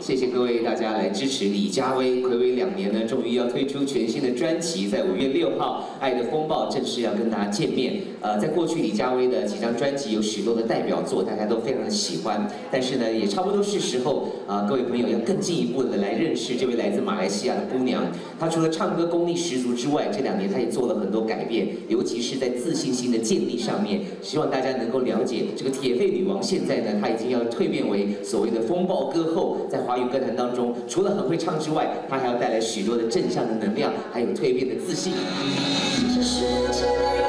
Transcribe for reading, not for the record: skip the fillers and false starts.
谢谢各位大家来支持李佳薇，睽违2年呢，终于要推出全新的专辑，在5月6号，《爱的风暴》正式要跟大家见面。在过去李佳薇的几张专辑有许多的代表作，大家都非常的喜欢，但是呢，也差不多是时候各位朋友要更进一步的来认识这位来自马来西亚的姑娘。她除了唱歌功力十足之外，这2年她也做了很多改变，尤其是在自信心的建立上面。希望大家能够了解，这个铁肺女王现在呢，她已经要蜕变为所谓的风暴歌后，在华语歌坛当中，除了很会唱之外，她还要带来许多的正向的能量，还有蜕变的自信。这世界